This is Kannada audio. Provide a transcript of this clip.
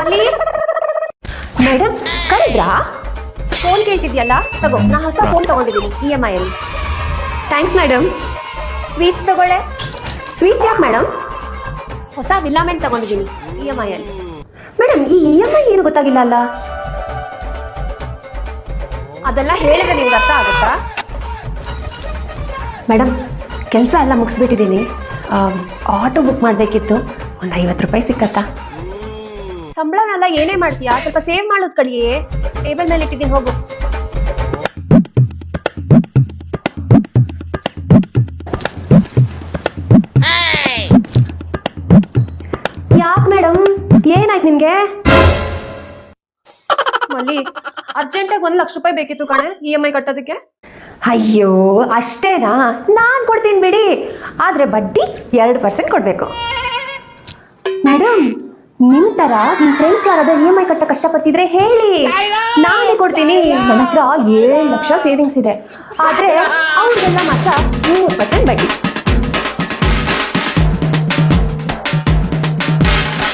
ಅಲ್ಲಿ ಮೇಡಮ್ ಕರೆದ್ರಾ? ಫೋನ್ ಕೇಳ್ತಿದ್ಯಲ್ಲ, ತಗೋ, ನಾ ಹೊಸ ಫೋನ್ ತಗೊಂಡಿದ್ದೀನಿ EMI ಅಲ್ಲಿ. Thanks madam. ಸ್ವೀಟ್ಸ್ ತಗೊಳ್ಳೆ. ಸ್ವೀಟ್ಸ್ ಯಾಕೆ ಮೇಡಮ್? ಹೊಸ ವಿಲಾಮೆಂಟ್ ತಗೊಂಡಿದ್ದೀನಿ EMI ಅಲ್ಲಿ. ಮೇಡಮ್ ಈ EMI ಏನು ಗೊತ್ತಾಗಿಲ್ಲ ಅಲ್ಲ? ಅದೆಲ್ಲ ಹೇಳಿದ್ರೆ ನಿಮ್ಗೆ ಅರ್ಥ ಆಗುತ್ತಾ? ಮೇಡಮ್ ಕೆಲಸ ಎಲ್ಲ ಮುಗಿಸ್ಬಿಟ್ಟಿದ್ದೀನಿ. ಆಟೋ ಬುಕ್ ಮಾಡಬೇಕಿತ್ತು. ಒಂದು 50 ರೂಪಾಯಿ ಸಿಕ್ಕತ್ತಾ? ಸಂಬಳನೆಲ್ಲ ಏನೇ ಮಾಡ್ತೀಯಾ? ಸ್ವಲ್ಪ ಸೇವ್ ಮಾಡೋದು ಕಡಿಯೇ. ಟೇಬಲ್ ಮೇಲೆ ಇಟ್ಟಿದ್ದೀನಿ, ಹೋಗು. ಯಾಕೆ ಮೇಡಮ್, ಏನಾಯ್ತು ನಿಮ್ಗೆ? ಮಲ್ಲಿ, ಅರ್ಜೆಂಟಾಗಿ 1 ಲಕ್ಷ ರೂಪಾಯಿ ಬೇಕಿತ್ತು ಕಣೆ EMI ಕಟ್ಟೋದಕ್ಕೆ. ಅಯ್ಯೋ ಅಷ್ಟೇನಾ? ನಾನು ಕೊಡ್ತೀನಿ ಬಿಡಿ, ಆದರೆ ಬಡ್ಡಿ 2% ಕೊಡಬೇಕು. ಮೇಡಮ್ ನಿಮ್ಮ ಥರ ನಿಮ್ಮ ಫ್ರೆಂಡ್ಸ್ ಯಾರಾದ್ರೂ EMI ಕಟ್ಟ ಕಷ್ಟಪಡ್ತಿದ್ರೆ ಹೇಳಿ, ನಾನೇ ಕೊಡ್ತೀನಿ. ನನ್ನ ಹತ್ರ 7 ಲಕ್ಷ ಸೇವಿಂಗ್ಸ್ ಇದೆ, ಆದರೆ ಅವ್ರಿಗೆಲ್ಲ ಮಾತ್ರ 3% ಬಡ್ಡಿ.